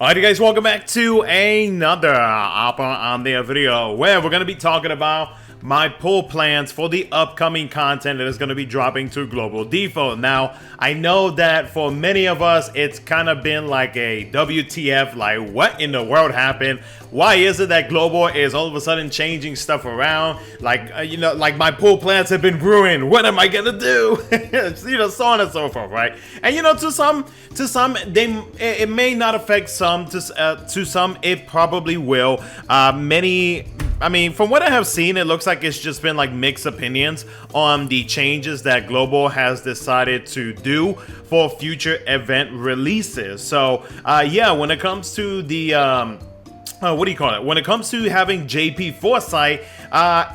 Alright guys, welcome back to another on the video where we're going to be talking about my pull plans for the upcoming content that is going to be dropping to global default. Now, I know that for many of us, it's kind of been like a WTF, like what in the world happened? Why is it that global is all of a sudden changing stuff around? Like, like my pull plans have been ruined. What am I going to do? So on and so forth, right? And to some, it may not affect some, to some, it probably will. From what I have seen, it looks like it's just been like mixed opinions on the changes that Global has decided to do for future event releases. So, yeah, when it comes to the, when it comes to having JP Foresight,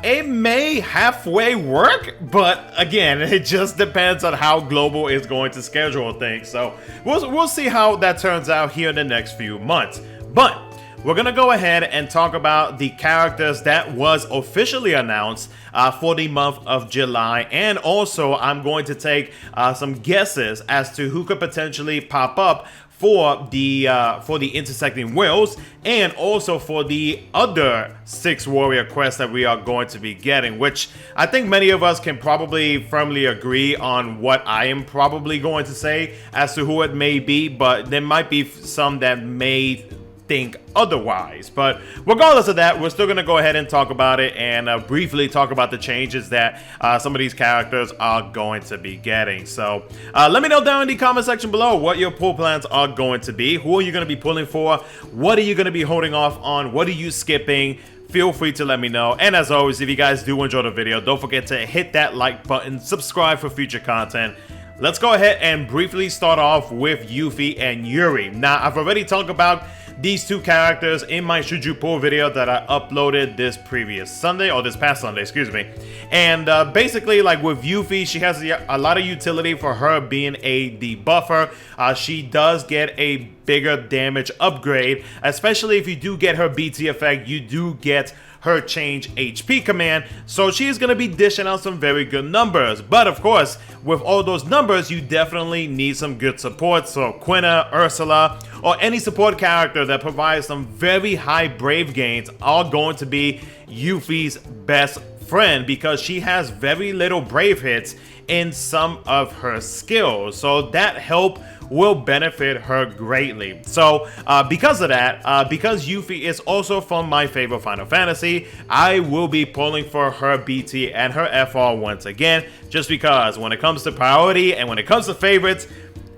it may halfway work, but again, it just depends on how Global is going to schedule things. So we'll see how that turns out here in the next few months. But we're gonna go ahead and talk about the characters that was officially announced for the month of July, and also I'm going to take some guesses as to who could potentially pop up for the intersecting wills, and also for the other 6 warrior quests that we are going to be getting, which I think many of us can probably firmly agree on what I am probably going to say as to who it may be, but there might be some that may think otherwise. But regardless of that, we're still going to go ahead and talk about it and briefly talk about the changes that some of these characters are going to be getting. So let me know down in the comment section below what your pull plans are going to be. Who are you going to be pulling for? What are you going to be holding off on? What are you skipping? Feel free to let me know. And as always, if you guys do enjoy the video, don't forget to hit that like button, subscribe for future content. Let's go ahead and briefly start off with Yuffie and Yuri. Now, I've already talked about these 2 characters in my Should You Pull video that I uploaded this past Sunday, excuse me. And basically, like with Yuffie, she has a lot of utility for her being a debuffer. She does get a bigger damage upgrade, especially if you do get her BT effect, you do get her change HP command, so she is going to be dishing out some very good numbers. But of course, with all those numbers, you definitely need some good support. So Quina, Ursula, or any support character that provides some very high brave gains are going to be Yuffie's best friend, because she has very little brave hits in some of her skills, so that help will benefit her greatly. So because of that, because Yuffie is also from my favorite Final Fantasy, I will be pulling for her BT and her FR once again, just because when it comes to priority and when it comes to favorites,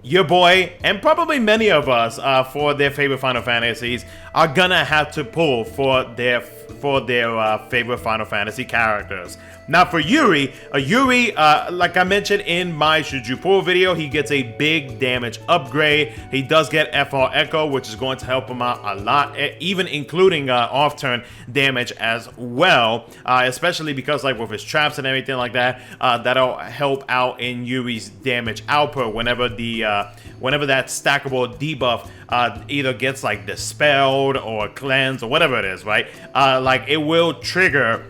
your boy, and probably many of us for their favorite Final Fantasies, are gonna have to pull for their favorite Final Fantasy characters. Now for Yuri, like I mentioned in my Should You Pull video, he gets a big damage upgrade. He does get FR Echo, which is going to help him out a lot, even including off-turn damage as well, especially because like with his traps and everything like that, that'll help out in Yuri's damage output whenever that stackable debuff either gets like dispelled or cleansed or whatever it is, right? Like it will trigger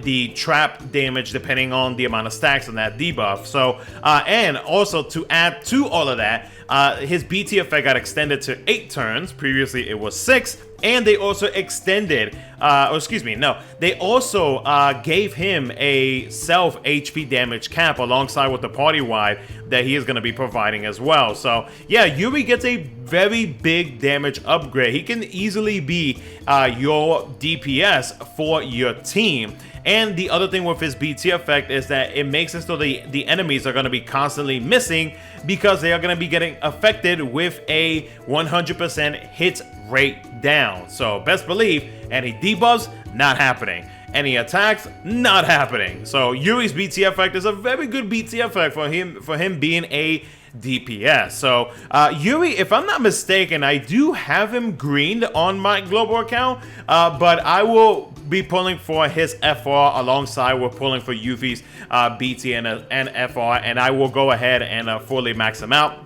the trap damage depending on the amount of stacks on that debuff. So and also to add to all of that, his BT effect got extended to 8 turns. Previously it was 6. And they also extended, they also gave him a self HP damage cap alongside with the party wide that he is going to be providing as well. So yeah, Yuri gets a very big damage upgrade. He can easily be your DPS for your team. And the other thing with his BT effect is that it makes it so the enemies are going to be constantly missing, because they are going to be getting affected with a 100% hit rate down. So best believe any debuffs, not happening. Any attacks, not happening. So Yuri's BT effect is a very good BT effect for him being a DPS. So Yuri, if I'm not mistaken, I do have him greened on my global account, but I will be pulling for his FR alongside with pulling for Yuffie's BT and FR, and I will go ahead and fully max him out.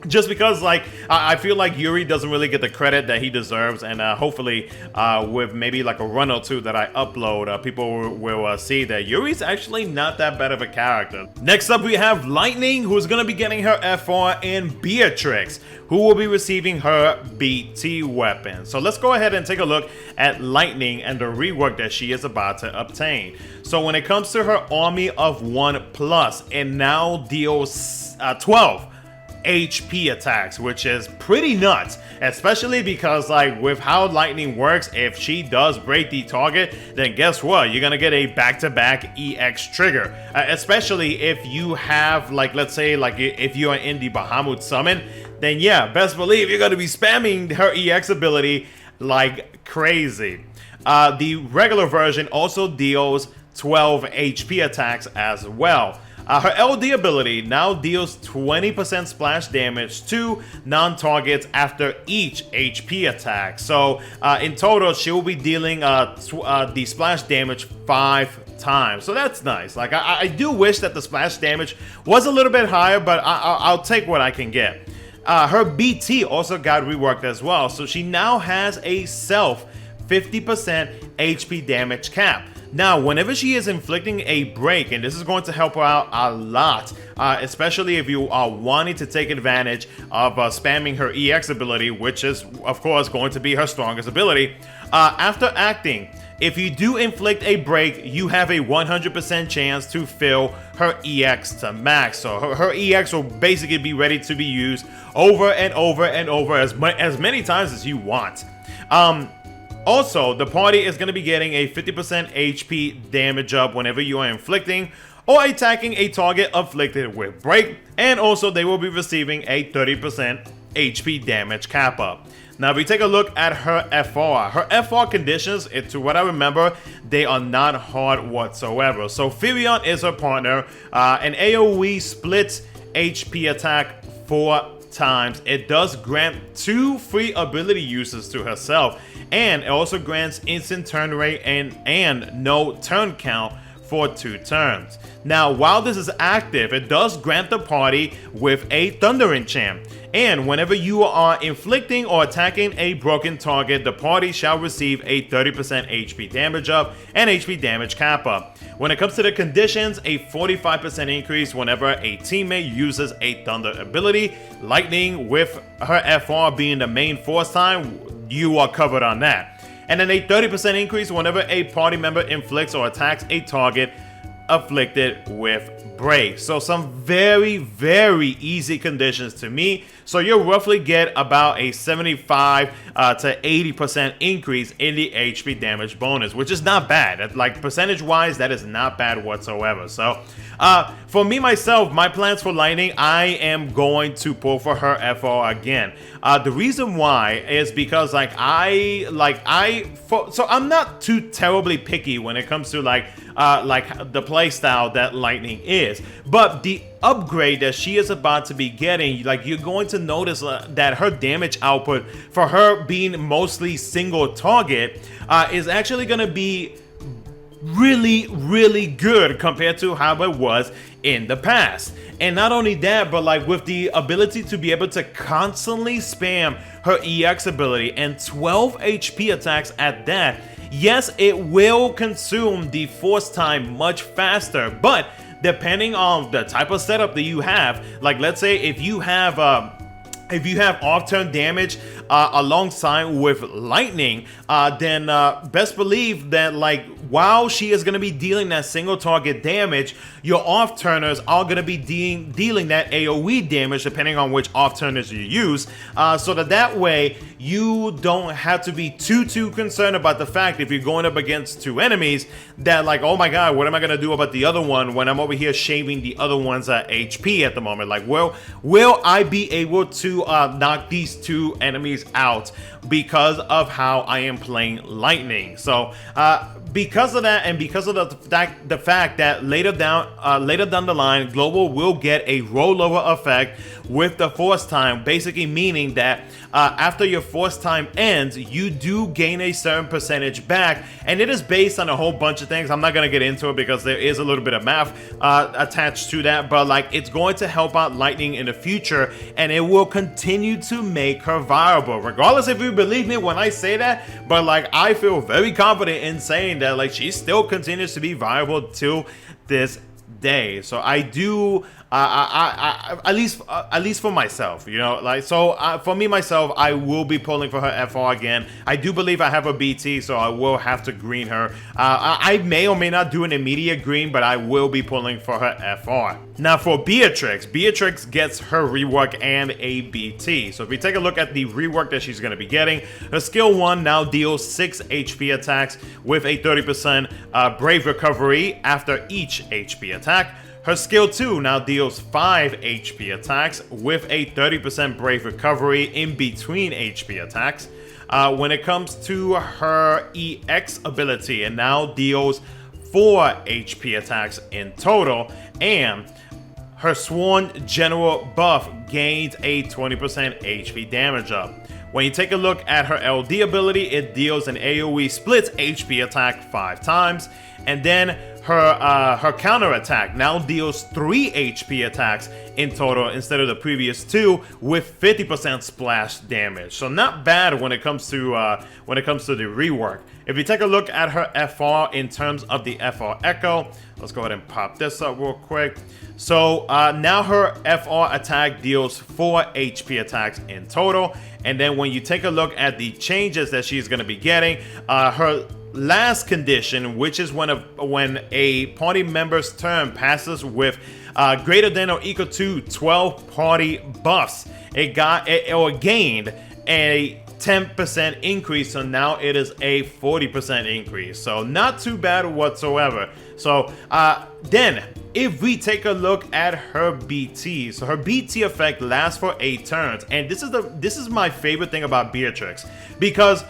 just because like I feel like Yuri doesn't really get the credit that he deserves, and hopefully with maybe like a run or two that I upload, people will see that Yuri's actually not that bad of a character. Next up we have Lightning, who's gonna be getting her FR, and Beatrix, who will be receiving her BT weapon. So let's go ahead and take a look at Lightning and the rework that she is about to obtain. So when it comes to her army of 1+, it now deals 12 HP attacks, which is pretty nuts, especially because like with how Lightning works, if she does break the target, then guess what, you're gonna get a back-to-back EX trigger, especially if you have like, let's say like if you are in the Bahamut summon, then yeah, best believe you're gonna be spamming her EX ability like crazy. The regular version also deals 12 HP attacks as well. Her LD ability now deals 20% splash damage to non-targets after each HP attack. So in total, she will be dealing the splash damage 5 times. So that's nice. Like I do wish that the splash damage was a little bit higher, but I'll take what I can get. Her BT also got reworked as well. So she now has a self 50% HP damage cap. Now, whenever she is inflicting a break, and this is going to help her out a lot, especially if you are wanting to take advantage of spamming her EX ability, which is, of course, going to be her strongest ability. After acting, if you do inflict a break, you have a 100% chance to fill her EX to max. So her EX will basically be ready to be used over and over and over as many times as you want. Also, the party is going to be getting a 50% HP damage up whenever you are inflicting or attacking a target afflicted with break, and also they will be receiving a 30% HP damage cap up. Now, if we take a look at her FR conditions, to what I remember, they are not hard whatsoever. So Firion is her partner, an AoE splits HP attack 4 times. It does grant 2 free ability uses to herself, and it also grants instant turn rate and no turn count for 2 turns. Now, while this is active, it does grant the party with a Thunder Enchant, and whenever you are inflicting or attacking a broken target, the party shall receive a 30% HP damage up and HP damage cap up. When it comes to the conditions, a 45% increase whenever a teammate uses a Thunder ability. Lightning, with her FR being the main force time, you are covered on that. And then a 30% increase whenever a party member inflicts or attacks a target afflicted with break. So some very, very easy conditions to me. So you'll roughly get about a 75 to 80% increase in the HP damage bonus, which is not bad. Like percentage wise, that is not bad whatsoever. So for me myself, my plans for Lightning, I am going to pull for her FR again. The reason why is because so I'm not too terribly picky when it comes to like the playstyle that Lightning is, but the upgrade that she is about to be getting, like you're going to notice that her damage output for her being mostly single target is actually going to be really, really good compared to how it was in the past. And not only that, but like with the ability to be able to constantly spam her EX ability and 12 HP attacks at that, yes, it will consume the force time much faster, but depending on the type of setup that you have, like let's say if you have off-turn damage alongside with Lightning, then best believe that like while she is going to be dealing that single target damage, your off-turners are going to be dealing that AoE damage depending on which off-turners you use, so that way you don't have to be too concerned about the fact if you're going up against 2 enemies that like, oh my god, what am I going to do about the other one when I'm over here shaving the other one's HP at the moment? Like, will I be able to knock these 2 enemies out because of how I am playing Lightning? So because because of that, and because of the fact that later down the line, Global will get a rollover effect with the force time, basically meaning that after your force time ends, you do gain a certain percentage back, and it is based on a whole bunch of things. I'm not gonna get into it because there is a little bit of math attached to that, but like it's going to help out Lightning in the future, and it will continue to make her viable, regardless if you believe me when I say that. But like I feel very confident in saying that like she still continues to be viable till this day. So I do at least for myself, you know, like, so for me myself, I will be pulling for her FR again. I do believe I have a BT, so I will have to green her. I may or may not do an immediate green, but I will be pulling for her FR. Now for Beatrix gets her rework and a BT. So if we take a look at the rework that she's going to be getting, her skill 1 now deals 6 HP attacks with a 30% brave recovery after each HP attack. Her skill 2 now deals 5 HP attacks with a 30% brave recovery in between HP attacks. When it comes to her EX ability, it now deals 4 HP attacks in total, and her Sworn General buff gains a 20% HP damage up. When you take a look at her LD ability, it deals an AoE splits HP attack 5 times, and then her counter attack now deals 3 HP attacks in total instead of the previous 2, with 50% splash damage. So not bad when it comes to the rework. If you take a look at her FR in terms of the FR Echo, let's go ahead and pop this up real quick. So now her FR attack deals 4 HP attacks in total, and then when you take a look at the changes that she's going to be getting, her last condition, which is when a party member's turn passes with greater than or equal to 12 party buffs, it gained a 10% increase, so now it is a 40% increase. So not too bad whatsoever. So then if we take a look at her BT, so her BT effect lasts for 8 turns, and this is my favorite thing about Beatrix, because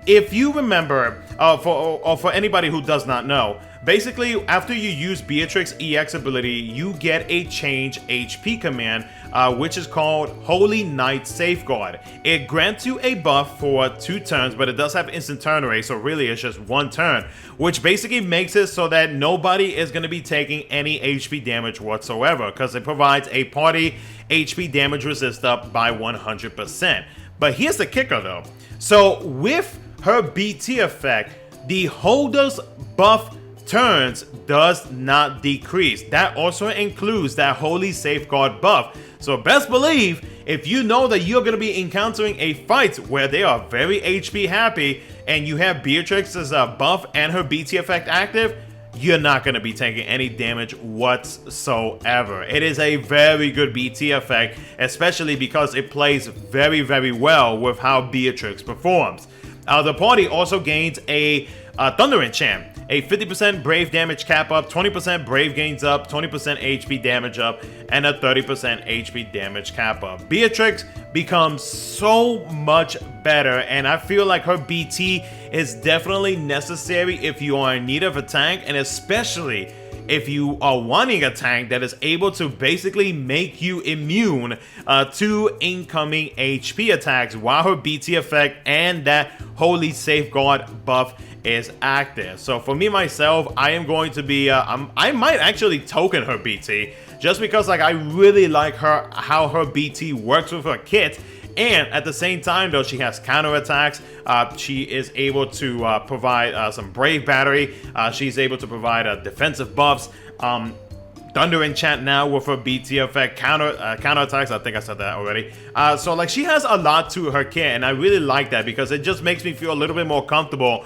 if you remember, for anybody who does not know, basically after you use Beatrix EX ability, you get a change HP command, which is called Holy Knight Safeguard. It grants you a buff for 2 turns, but it does have instant turn rate, so really it's just 1 turn, which basically makes it so that nobody is going to be taking any HP damage whatsoever, because it provides a party HP damage resist up by 100%. But here's the kicker though. So with her BT effect, the holder's buff turns does not decrease. That also includes that Holy Safeguard buff. So best believe, if you know that you're going to be encountering a fight where they are very HP happy and you have Beatrix's buff and her BT effect active, you're not going to be taking any damage whatsoever. It is a very good BT effect, especially because it plays very, very well with how Beatrix performs. The party also gains a Thunder Enchant, a 50% Brave damage cap up, 20% Brave gains up, 20% HP damage up, and a 30% HP damage cap up. Beatrix becomes so much better, and I feel like her BT is definitely necessary if you are in need of a tank, and especially if you are wanting a tank that is able to basically make you immune to incoming HP attacks while her BT effect and that Holy Safeguard buff is active. So for me myself, I am going to be I might actually token her BT, just because like I really like how her BT works with her kit. And at the same time though, she has counter attacks. She is able to provide some Brave Battery. She's able to provide defensive buffs. Thunder Enchant now with her BT effect, counter attacks. I think I said that already. So like she has a lot to her kit, and I really like that because it just makes me feel a little bit more comfortable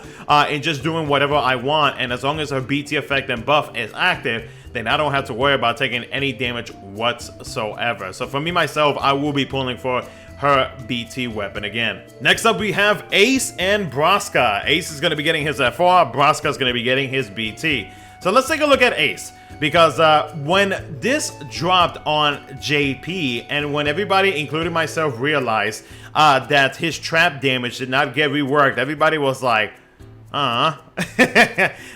in just doing whatever I want. And as long as her BT effect and buff is active, then I don't have to worry about taking any damage whatsoever. So for me myself, I will be pulling for her BT weapon again. Next up we have Ace and Braska. Ace is going to be getting his FR, Braska is going to be getting his BT. So let's take a look at Ace, because when this dropped on JP and when everybody, including myself, realized that his trap damage did not get reworked, everybody was like,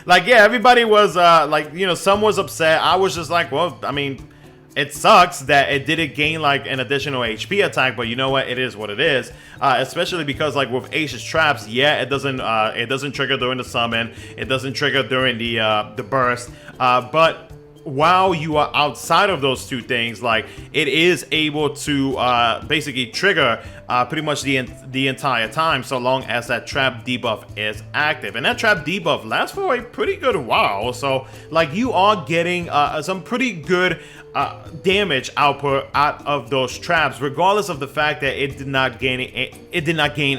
Like, yeah, everybody was like, you know, some was upset. I was just like, well, I mean, it sucks that it didn't gain like an additional HP attack, but you know what? It is what it is. Especially because like with Ace's traps, yeah, it doesn't trigger during the summon, it doesn't trigger during the burst, but while you are outside of those two things, like it is able to basically trigger pretty much the entire time, so long as that trap debuff is active. And that trap debuff lasts for a pretty good while, so like you are getting some pretty good damage output out of those traps, regardless of the fact that it did not gain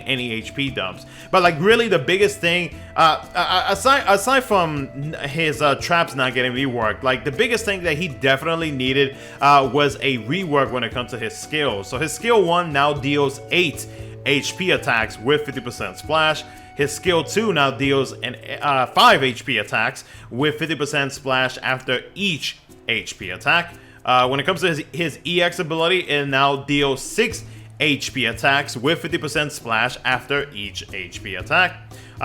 any HP dumps. But like really the biggest thing, aside from his traps not getting reworked, like the biggest thing that he definitely needed was a rework when it comes to his skills. So his skill 1 now deals 8 HP attacks with 50% splash. His skill 2 now deals 5 HP attacks with 50% splash after each HP attack. When it comes to his EX ability, it now deals 6 HP attacks with 50% splash after each HP attack.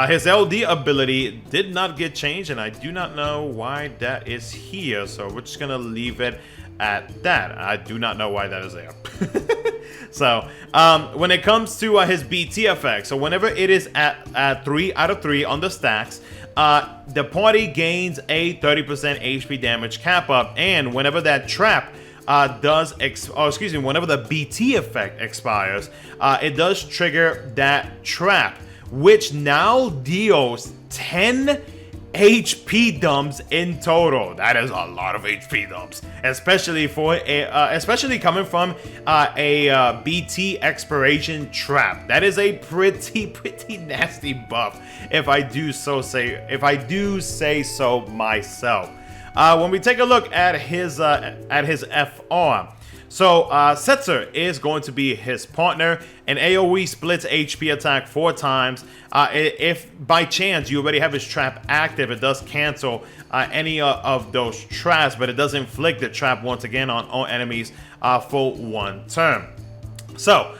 His LD ability did not get changed, and I do not know why that is here, so we're just gonna leave it at that. I do not know why that is there. So when it comes to his BT effect, so whenever it is at 3 out of 3 on the stacks, the party gains a 30% HP damage cap up, and whenever that trap whenever the BT effect expires, it does trigger that trap, which now deals 10 HP dumps in total. That is a lot of HP dumps, especially for especially coming from a BT expiration trap. That is a pretty nasty buff, if I do say so myself. When we take a look at his FR, so Setzer is going to be his partner, and AoE splits HP attack 4 times. If by chance you already have his trap active, it does cancel any of those traps, but it does inflict the trap once again on all enemies for 1 turn. So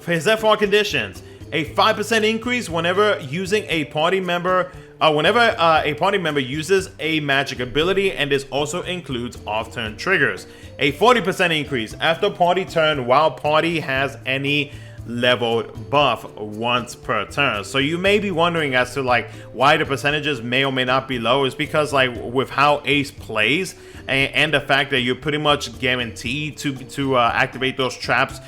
for his FR conditions, a 5% increase whenever using a party member. Whenever a party member uses a magic ability, and this also includes off-turn triggers. A 40% increase after party turn while party has any leveled buff once per turn. So you may be wondering as to like why the percentages may or may not be low. Is because like with how Ace plays and the fact that you're pretty much guaranteed to activate those traps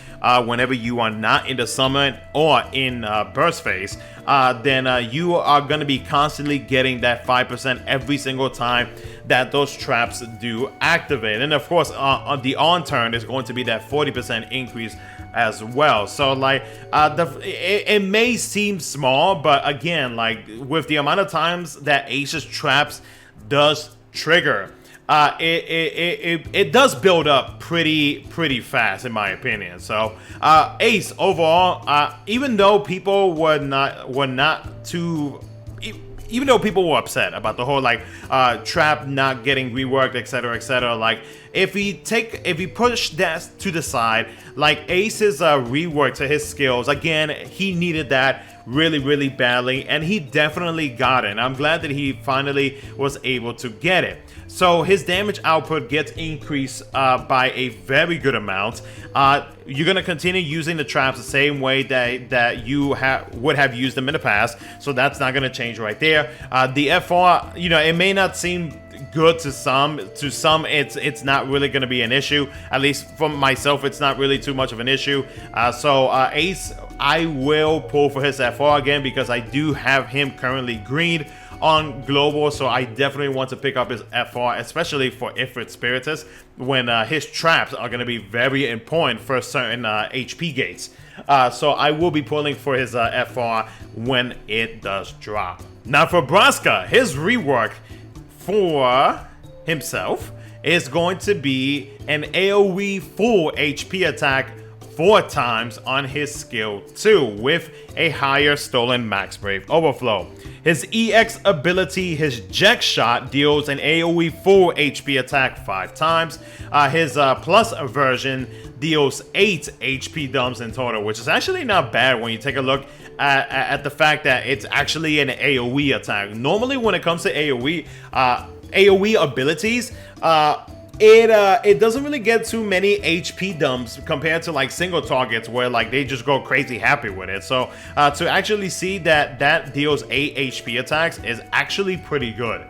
whenever you are not in the summon or in burst phase, then you are going to be constantly getting that 5% every single time that those traps do activate. And of course on the on turn is going to be that 40% increase as well. So like it may seem small, but again, like with the amount of times that Ace's traps does trigger, it does build up pretty fast, in my opinion. So Ace overall, even though people were not too, even though people were upset about the whole like trap not getting reworked, etc., like if we push that to the side, like Ace's rework to his skills, again, he needed that really badly, and he definitely got it. And I'm glad that he finally was able to get it. So his damage output gets increased by a very good amount. You're gonna continue using the traps the same way that you would have used them in the past, so that's not gonna change right there. The FR, you know, it may not seem good to some. It's not really going to be an issue. At least for myself, it's not really too much of an issue. So Ace, I will pull for his FR again because I do have him currently greened on global, so I definitely want to pick up his FR, especially for Ifrit Spiritus, when his traps are going to be very important for certain HP gates. So I will be pulling for his FR when it does drop. Now for Braska, his rework for himself is going to be an AoE full HP attack 4 times on his skill 2 with a higher stolen max brave overflow. His EX ability, his Jack Shot, deals an AoE full HP attack 5 times. His plus version deals 8 HP dumps in total, which is actually not bad when you take a look at the fact that it's actually an AoE attack. Normally when it comes to AoE abilities, it doesn't really get too many HP dumps compared to like single targets where like they just go crazy happy with it. So to actually see that deals 8 HP attacks is actually pretty good.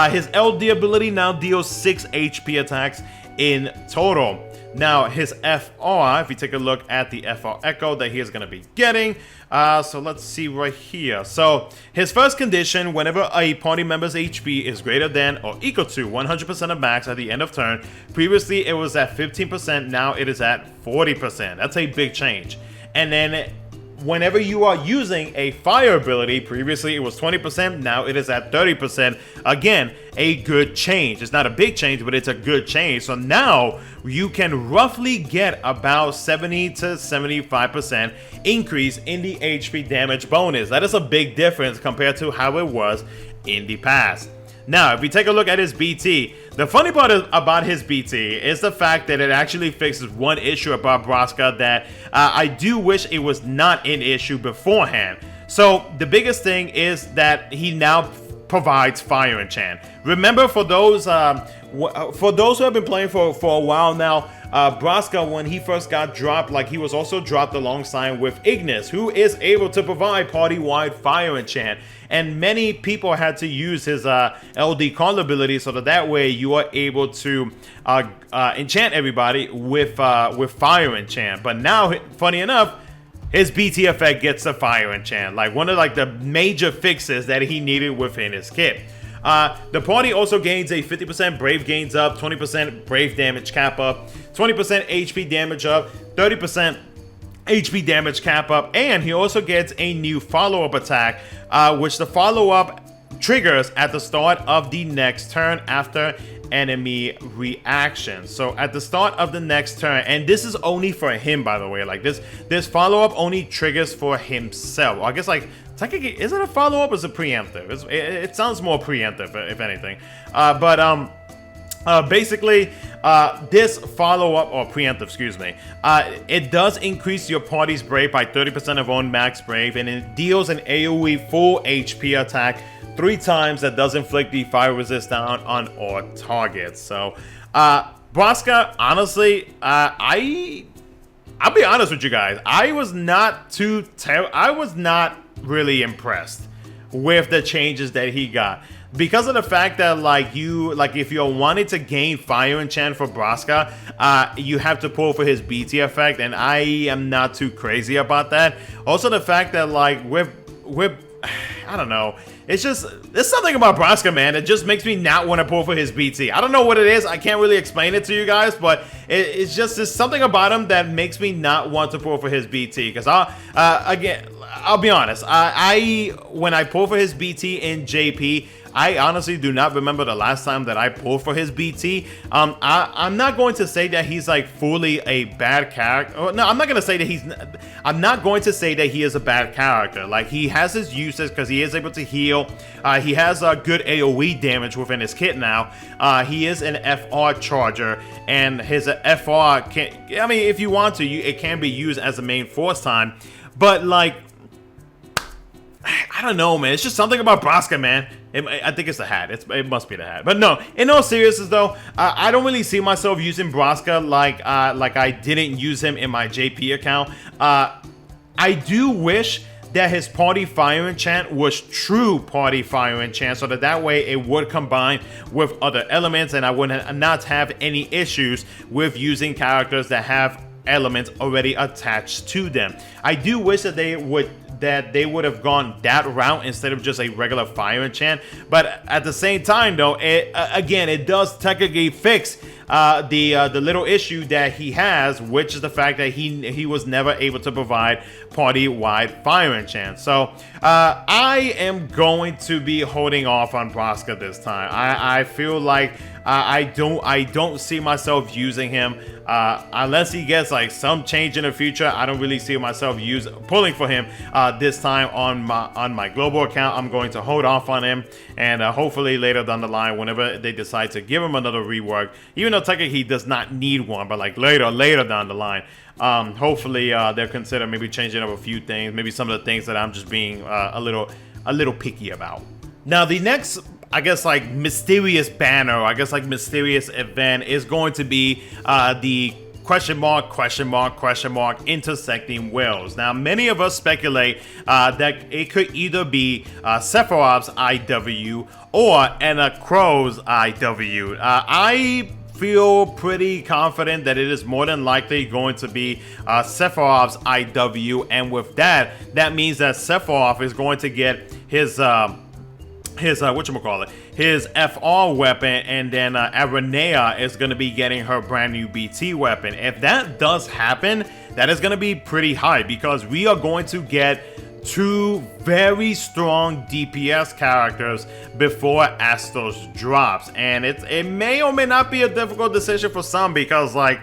His LD ability now deals 6 HP attacks in total. Now his FR, if you take a look at the FR Echo that he is going to be getting, so let's see right here. So his first condition, whenever a party member's HP is greater than or equal to 100% of max at the end of turn, previously it was at 15%, now it is at 40%. That's a big change. And then whenever you are using a fire ability, previously it was 20%, now it is at 30%. Again, a good change. It's not a big change, but it's a good change. So now you can roughly get about 70 to 75% increase in the HP damage bonus. That is a big difference compared to how it was in the past. Now, if we take a look at his BT, the funny part about his BT is the fact that it actually fixes one issue about Braska that I do wish it was not an issue beforehand. So the biggest thing is that he now provides Fire Enchant. Remember, for those who have been playing for a while now, Braska, when he first got dropped, like he was also dropped alongside with Ignis, who is able to provide party-wide Fire Enchant. And many people had to use his LD call ability so that way you are able to enchant everybody with Fire Enchant. But now, funny enough, his BT effect gets the Fire Enchant, like one of like the major fixes that he needed within his kit. The party also gains a 50% Brave gains up, 20% Brave damage cap up, 20% HP damage up, 30% HP damage cap up, and he also gets a new follow-up attack, which the follow-up triggers at the start of the next turn after enemy reaction. So at the start of the next turn, and this is only for him, by the way, like this follow-up only triggers for himself. I guess like technically, is it a follow-up or is it preemptive? It sounds more preemptive, if anything. Basically, this follow-up, or preemptive, excuse me, it does increase your party's Brave by 30% of own max Brave, and it deals an AoE full HP attack 3 times that does inflict the fire resist down on all targets. So, Braska, honestly, I'll be honest with you guys, I was not really impressed with the changes that he got. Because of the fact that if you're wanting to gain Fire Enchant for Braska, you have to pull for his BT effect, and I am not too crazy about that. Also the fact that like with I don't know, it's just, there's something about Braska, man, it just makes me not want to pull for his BT. I don't know what it is, I can't really explain it to you guys, but it's just, there's something about him that makes me not want to pull for his BT. Because I'll be honest, when I pull for his BT in JP, I honestly do not remember the last time that I pulled for his BT. I'm not going to say that he's like fully a bad character. No, I'm not going to say that I'm not going to say that he is a bad character. Like, he has his uses because he is able to heal. He has good AoE damage within his kit now. He is an FR charger, and his FR I mean, if you want to, it can be used as a main force time. But like, I don't know, man. It's just something about Braska, man. I think it's the hat. It must be the hat. But no, in all seriousness though, I don't really see myself using Braska like I didn't use him in my JP account. I do wish that his party Fire Enchant was true party Fire Enchant, so that way it would combine with other elements, and I would not have any issues with using characters that have elements already attached to them. I do wish that they would have gone that route instead of just a regular Fire Enchant. But at the same time, though, it does technically fix the little issue that he has, which is the fact that he was never able to provide party-wide Fire Enchant. So I am going to be holding off on Braska this time. I feel like I don't see myself using him unless he gets like some change in the future. I don't really see myself pulling for him this time on my global account. I'm going to hold off on him, and hopefully later down the line, whenever they decide to give him another rework, even though technically he does not need one, but like later down the line, hopefully they'll consider maybe changing up a few things, maybe some of the things that I'm just being a little picky about. Now the next, I guess, like mysterious banner, or I guess like mysterious event is going to be the question mark intersecting wills. Now many of us speculate that it could either be Sephiroth's IW or Anna Crow's IW. I feel pretty confident that it is more than likely going to be Sephiroth's IW, and with that means that Sephiroth is going to get his his FR weapon, and then Aranea is going to be getting her brand new BT weapon. If that does happen, that is going to be pretty high, because we are going to get two very strong DPS characters before Astos drops, and it may or may not be a difficult decision for some, because like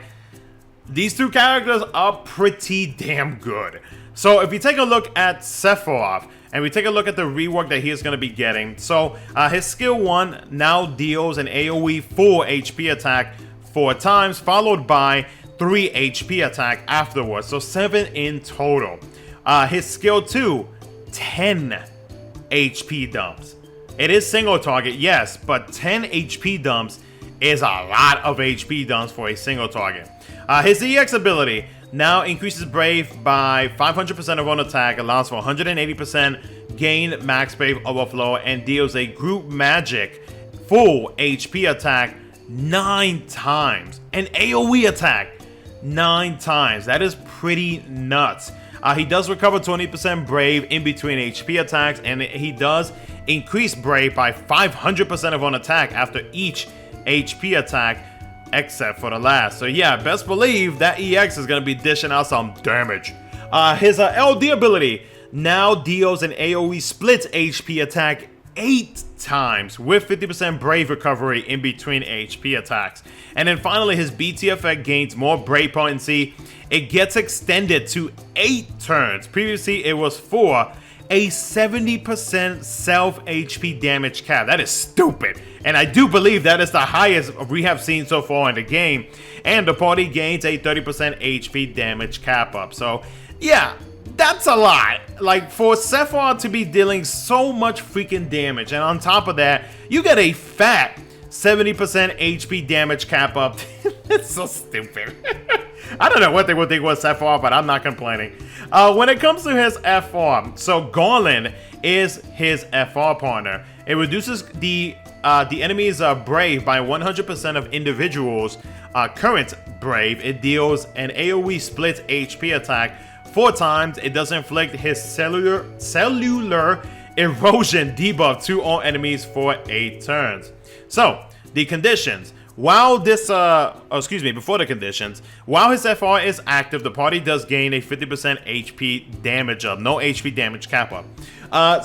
these two characters are pretty damn good. So if you take a look at Sephiroth, and we take a look at the rework that he is going to be getting. So his skill 1 now deals an AoE 4 HP attack 4 times, followed by 3 HP attack afterwards. So 7 in total. His skill 2, 10 HP dumps. It is single target, yes, but 10 HP dumps is a lot of HP dumps for a single target. His EX ability now increases Brave by 500% of on attack, allows for 180% gain max Brave overflow, and deals a group magic full HP attack 9 times. An AoE attack 9 times. That is pretty nuts. He does recover 20% Brave in between HP attacks, and he does increase Brave by 500% of on attack after each HP attack, except for the last. So yeah, best believe that EX is going to be dishing out some damage. His LD ability now deals an AoE split HP attack 8 times with 50% Brave recovery in between HP attacks. And then finally, his BT effect gains more Brave potency. It gets extended to 8 turns. Previously it was 4. A 70% self HP damage cap. That is stupid. And I do believe that is the highest we have seen so far in the game. And the party gains a 30% HP damage cap up. So yeah, that's a lot. Like, for Sephiroth to be dealing so much freaking damage, and on top of that, you get a fat 70% HP damage cap up. It's so stupid. I don't know what they would think was Sephiroth, but I'm not complaining. When it comes to his FR, so Garland is his FR partner. It reduces the enemy's Brave by 100% of individuals' current Brave. It deals an AoE split HP attack 4 times. It does inflict his cellular erosion debuff to all enemies for 8 turns. So the conditions. While this, before the conditions, while his FR is active, the party does gain a 50% HP damage up, no HP damage cap up.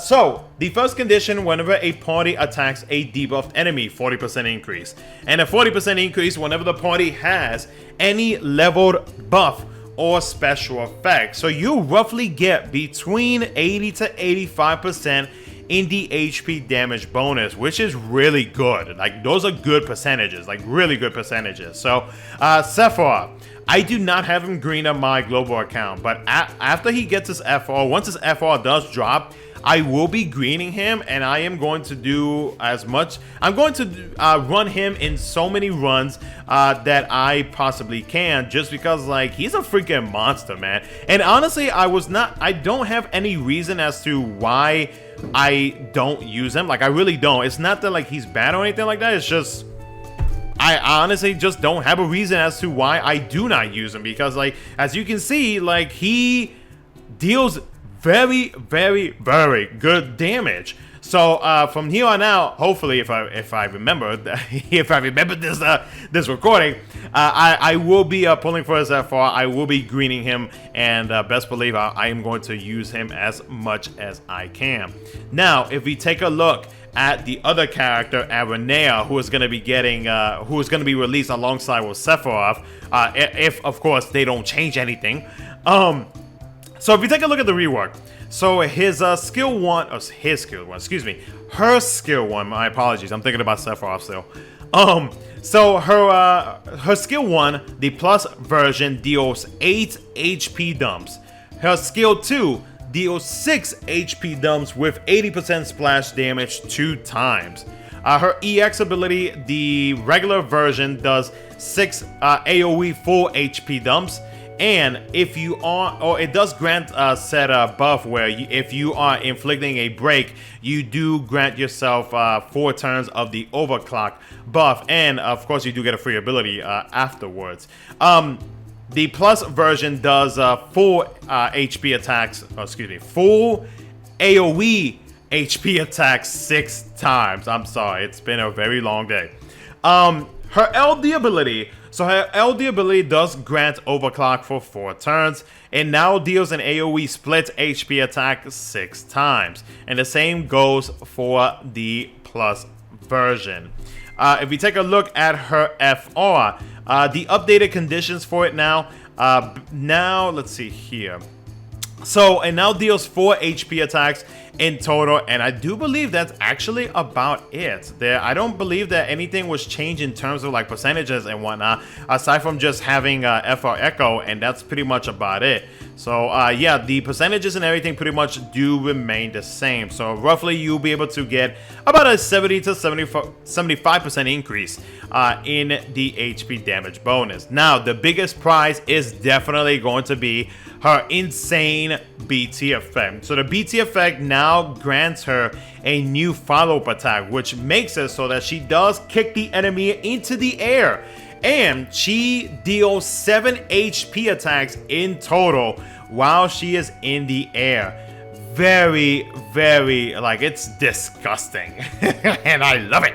So, the first condition, whenever a party attacks a debuffed enemy, 40% increase. And a 40% increase whenever the party has any leveled buff or special effect. So you roughly get between 80 to 85% in the HP damage bonus, which is really good. Like, those are good percentages, like really good percentages. So Sephiroth, I do not have him green on my global account, but after he gets his FR, once his FR does drop, I will be greening him, and I am going to do as much. I'm going to run him in so many runs that I possibly can, just because, like, he's a freaking monster, man. And honestly, I don't have any reason as to why I don't use him. Like, I really don't. It's not that, like, he's bad or anything like that. It's just, I honestly just don't have a reason as to why I do not use him, because, like, as you can see, like, he deals very, very, very good damage. So from here on out, hopefully, if I remember this recording, I will be pulling for his FR. I will be greening him, and best believe I am going to use him as much as I can. Now, if we take a look at the other character, Aranea, who is going to be getting, who is going to be released alongside with Sephiroth, if of course they don't change anything. So if you take a look at the rework, so his skill one, excuse me, her skill one. My apologies, I'm thinking about Sephiroth still. So her skill 1, the plus version, deals 8 HP dumps. Her skill 2 deals 6 HP dumps with 80% splash damage 2 times. Her EX ability, the regular version, does 6 AoE full HP dumps. And if you are, or it does grant a set buff where if you are inflicting a break, you do grant yourself 4 turns of the overclock buff, and of course you do get a free ability afterwards. The plus version does full HP attacks, full AoE HP attacks 6 times. I'm sorry, it's been a very long day. Her LD ability. So her LD ability does grant overclock for 4 turns. It now deals an AoE split HP attack 6 times. And the same goes for the plus version. If we take a look at her FR, the updated conditions for it now, let's see here. So it now deals 4 HP attacks in total, and I do believe that's actually about it. I don't believe that anything was changed in terms of like percentages and whatnot, aside from just having FR Echo, and that's pretty much about it. So yeah, the percentages and everything pretty much do remain the same. So roughly you'll be able to get about a 70 to 75% increase in the HP damage bonus. Now, the biggest prize is definitely going to be her insane BT effect. So the BT effect now grants her a new follow-up attack, which makes it so that she does kick the enemy into the air. And she deals 7 HP attacks in total while she is in the air. Very, very, like, it's disgusting. And I love it.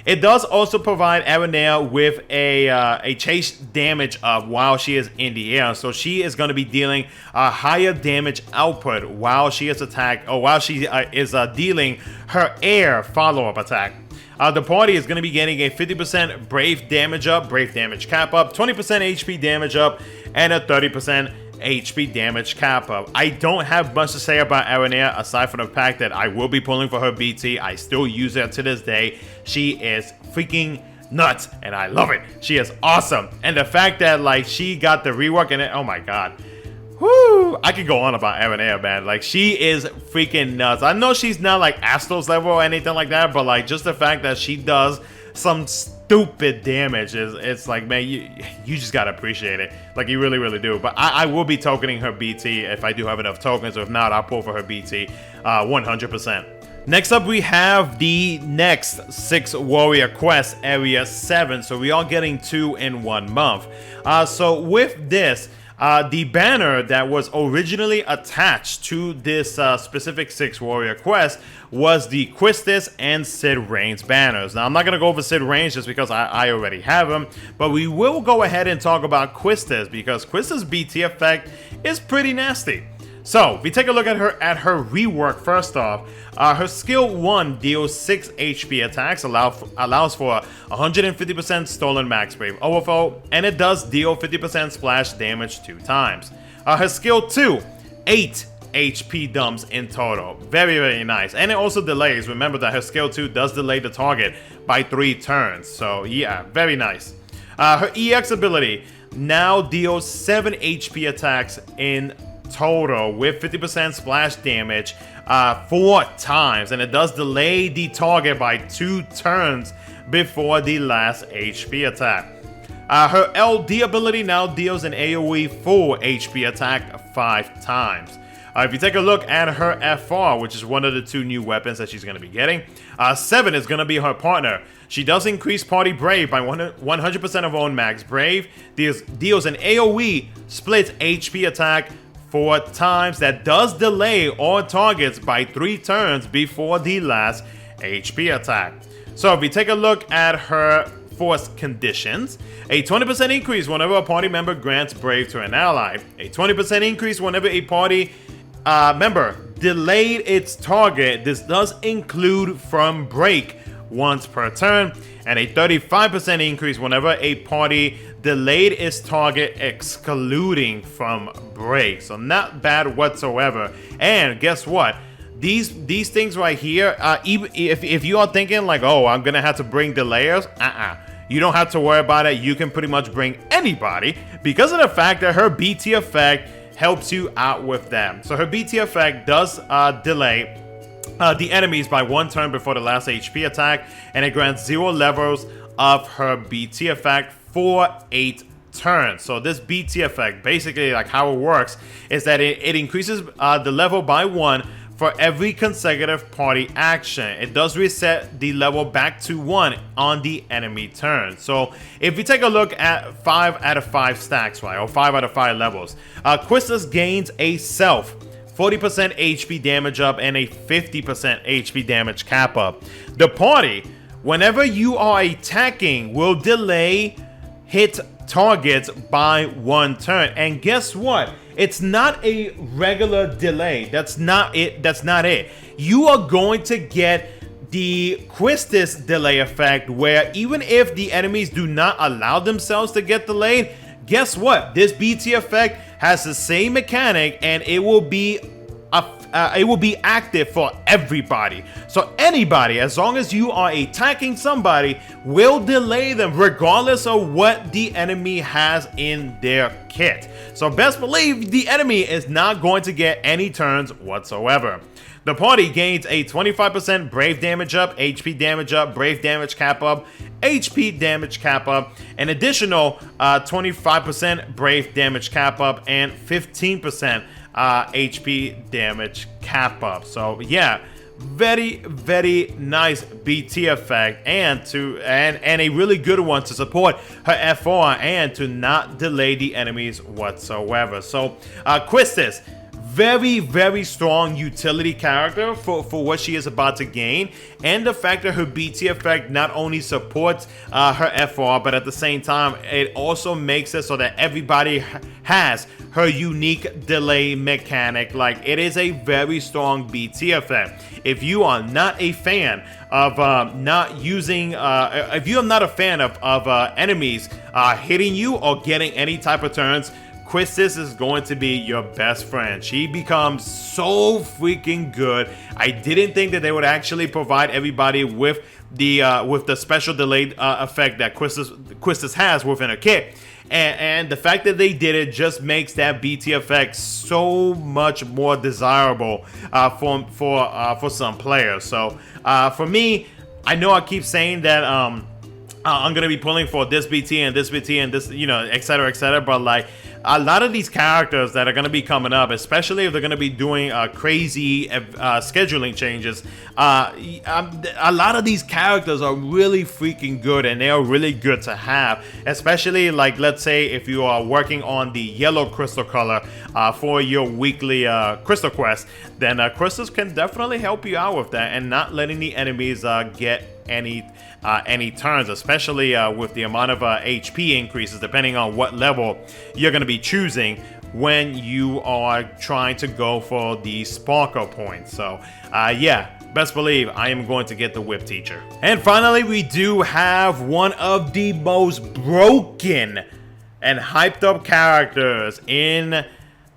It does also provide Aranea with a chase damage while she is in the air. So she is going to be dealing a higher damage output while she is attacked, or while she is dealing her air follow-up attack. The party is going to be getting a 50% Brave damage up, Brave damage cap up, 20% HP damage up, and a 30% HP damage cap up. I don't have much to say about Aranea aside from the fact that I will be pulling for her BT. I still use her to this day. She is freaking nuts, and I love it. She is awesome. And the fact that like she got the rework in it, oh my god. Whoo! I could go on about Aranea, man. Like, she is freaking nuts. I know she's not like Astos level or anything like that, but like just the fact that she does some stupid damage it's like, man, you just gotta appreciate it. Like, you really, really do. But I will be tokening her BT if I do have enough tokens. Or if not, I'll pull for her BT 100%. Next up, we have the next 6 warrior quest, area 7. So we are getting 2 in 1 month. So with this, the banner that was originally attached to this specific 6 warrior quest was the Quistis and Sid Reigns banners. Now, I'm not going to go over Sid Reigns just because I already have him, but we will go ahead and talk about Quistis because Quistis' BT effect is pretty nasty. So, if we take a look at her rework, first off, her skill 1 deals 6 HP attacks, allows for 150% stolen max brave overflow, and it does deal 50% splash damage 2 times. Her skill 2, 8 HP dumps in total. Very, very nice. And it also delays. Remember that her skill 2 does delay the target by 3 turns. So yeah, very nice. Her EX ability now deals 7 HP attacks in total with 50% splash damage 4 times, and it does delay the target by 2 turns before the last HP attack. Her LD ability now deals an AoE full HP attack 5 times. If you take a look at her FR, which is one of the 2 new weapons that she's going to be getting, 7 is going to be her partner. She does increase party brave by 100% of own max brave, deals an AoE split HP attack 4 times that does delay all targets by 3 turns before the last HP attack. So if we take a look at her force conditions, a 20% increase whenever a party member grants brave to an ally, a 20% increase whenever a party member delayed its target. This does include from break once per turn, and a 35% increase whenever a party delayed its target excluding from break. So not bad whatsoever. And guess what? These things right here, even if you are thinking like, oh, I'm gonna have to bring delayers, you don't have to worry about it. You can pretty much bring anybody because of the fact that her BT effect helps you out with them. So her BT effect does delay the enemies by 1 turn before the last HP attack, and it grants 0 levels of her BT effect for 8 turns. So this BT effect, basically like how it works, is that it increases the level by 1 for every consecutive party action. It does reset the level back to 1 on the enemy turn. So if we take a look at 5 out of 5 stacks, right, or 5 out of 5 levels, Quistis gains a self 40% HP damage up and a 50% HP damage cap up. The party, whenever you are attacking, will delay hit targets by 1 turn. And guess what? It's not a regular delay. That's not it. You are going to get the Quistis delay effect, where even if the enemies do not allow themselves to get delayed, guess what? This BT effect has the same mechanic, and it will be active for everybody. So anybody, as long as you are attacking somebody, will delay them regardless of what the enemy has in their kit. So best believe the enemy is not going to get any turns whatsoever. The party gains a 25% brave damage up, HP damage up, brave damage cap up, HP damage cap up, an additional 25% brave damage cap up, and 15% HP damage cap up. So yeah, very nice BT effect, and a really good one to support her FR and to not delay the enemies whatsoever. So Quistis, very strong utility character for what she is about to gain, and the fact that her BT effect not only supports her FR, but at the same time it also makes it so that everybody has her unique delay mechanic. Like, it is a very strong BT effect. If you are not a fan of if you are not a fan of enemies hitting you or getting any type of turns, Quistis is going to be your best friend. She becomes so freaking good. I didn't think that they would actually provide everybody with the special delayed effect that Quistis has within her kit. And the fact that they did it just makes that BT effect so much more desirable for some players. So for me, I know I keep saying that I'm gonna be pulling for this BT and this BT and this, etc., but like, a lot of these characters that are going to be coming up, especially if they're going to be doing crazy scheduling changes, a lot of these characters are really freaking good, and they are really good to have, especially like, let's say if you are working on the yellow crystal color for your weekly crystal quest, then crystals can definitely help you out with that and not letting the enemies get any turns, especially with the amount of HP increases depending on what level you're going to be choosing when you are trying to go for the sparkle points. So yeah, best believe I am going to get the whip teacher. And finally, we do have one of the most broken and hyped up characters in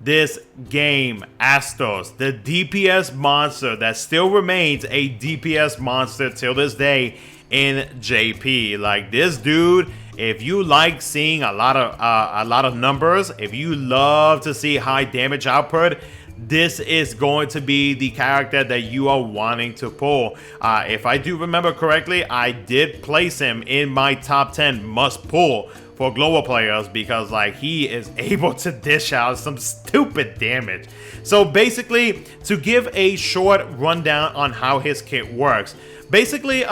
this game, Astos, the DPS monster that still remains a DPS monster till this day in JP. Like, this dude, if you like seeing a lot of numbers, if you love to see high damage output, this is going to be the character that you are wanting to pull. If I do remember correctly, I did place him in my top 10 must pull for global players because like, he is able to dish out some stupid damage. So basically, to give a short rundown on how his kit works, basically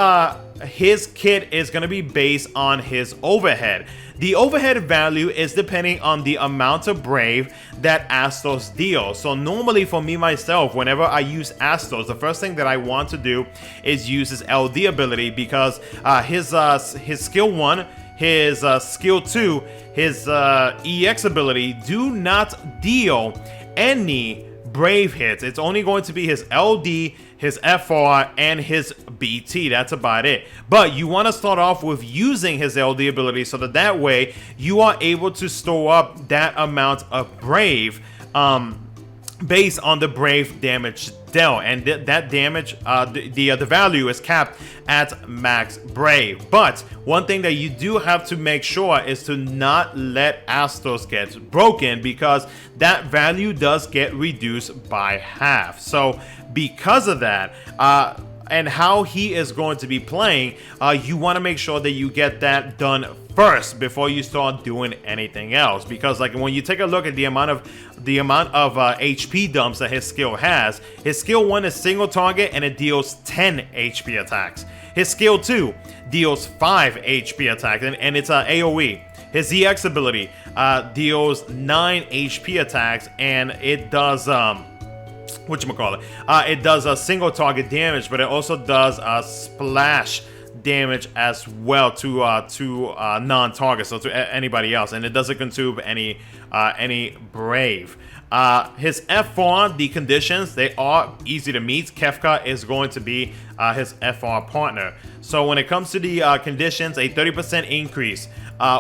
his kit is going to be based on his overhead. The overhead value is depending on the amount of brave that Astos deals. So normally for me myself, whenever I use Astos, the first thing that I want to do is use his LD ability, because his skill 1, his skill 2, his EX ability do not deal any Brave hits, it's only going to be his LD, his FR, and his BT. That's about it. But you want to start off with using his LD ability so that way you are able to store up that amount of Brave based on the Brave damage dealt, and that damage, the value is capped at max Brave. But one thing that you do have to make sure is to not let Astos get broken, because that value does get reduced by half. So because of that, and how he is going to be playing, you want to make sure that you get that done first before you start doing anything else. Because like when you take a look at the amount of HP dumps that his skill has, his skill 1 is single target and it deals 10 HP attacks. His skill 2 deals 5 HP attacks, and it's AoE. His ZX ability deals 9 HP attacks, and it does it does a single target damage, but it also does a splash damage as well to non-targets, so to anybody else, and it doesn't consume any Brave. His FR, the conditions, they are easy to meet. Kefka is going to be his FR partner. So when it comes to the conditions, a 30% increase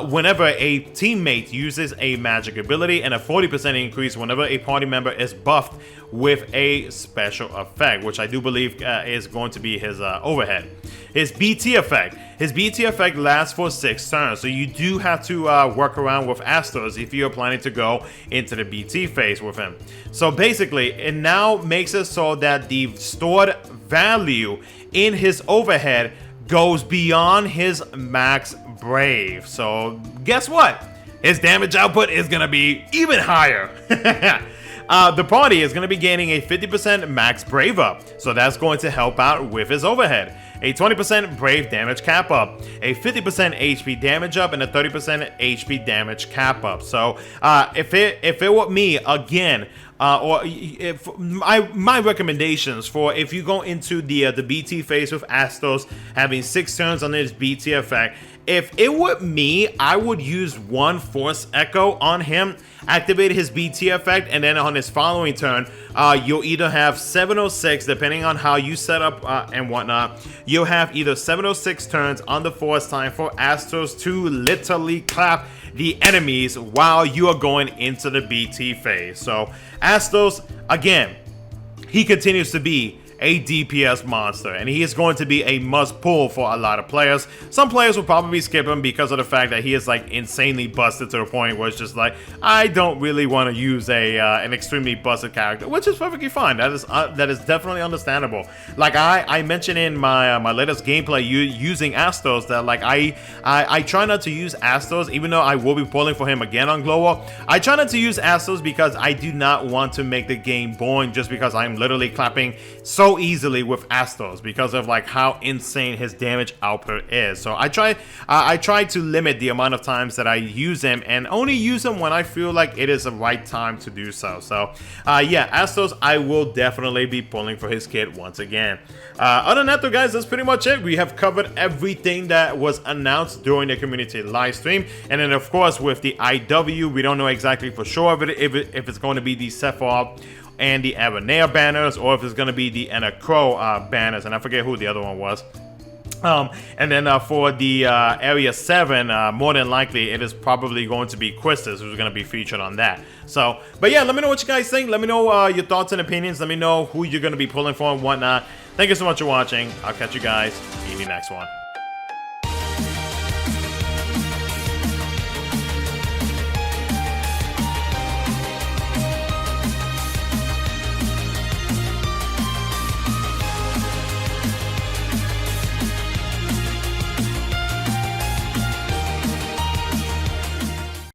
whenever a teammate uses a magic ability, and a 40% increase whenever a party member is buffed with a special effect, which I do believe is going to be his overhead. His BT effect lasts for 6 turns, so you do have to work around with Astos if you're planning to go into the BT phase with him. So basically, it now makes it so that the stored value in his overhead goes beyond his max Brave. So guess what? His damage output is going to be even higher. The party is going to be gaining a 50% max Brave up, so that's going to help out with his overhead. A 20% Brave damage cap up, a 50% HP damage up, and a 30% HP damage cap up. So if it were me again, or if my recommendations for if you go into the BT phase with Astos having 6 turns on his BT effect, if it were me, I would use 1 Force Echo on him, activate his BT effect, and then on his following turn, you'll either have 706, depending on how you set up and whatnot. You'll have either 706 turns on the Force time for Astos to literally clap the enemies while you are going into the BT phase. So Astos, again, he continues to be a DPS monster, and he is going to be a must pull for a lot of players. Some players will probably skip him because of the fact that he is like insanely busted to the point where it's just like, I don't really want to use an extremely busted character, which is perfectly fine. That is definitely understandable. Like I mentioned in my latest gameplay using Astos that like I try not to use Astos, even though I will be pulling for him again on Glow Up. I try not to use Astos because I do not want to make the game boring just because I'm literally clapping so easily with Astos because of like how insane his damage output is. So I try to limit the amount of times that I use him, and only use him when I feel like it is the right time to do so. So yeah, Astos, I will definitely be pulling for his kit once again. Other than that though, guys, that's pretty much it. We have covered everything that was announced during the community live stream, and then of course with the IW, we don't know exactly for sure if it's going to be the Sephiroth and the Aranea banners, or if it's going to be the Crow banners, and I forget who the other one was. And then for the Area 7, more than likely it is probably going to be Quistis who's going to be featured on that. So, but yeah, let me know what you guys think. Let me know your thoughts and opinions. Let me know who you're going to be pulling for and whatnot. Thank you so much for watching. I'll catch you guys in the next one.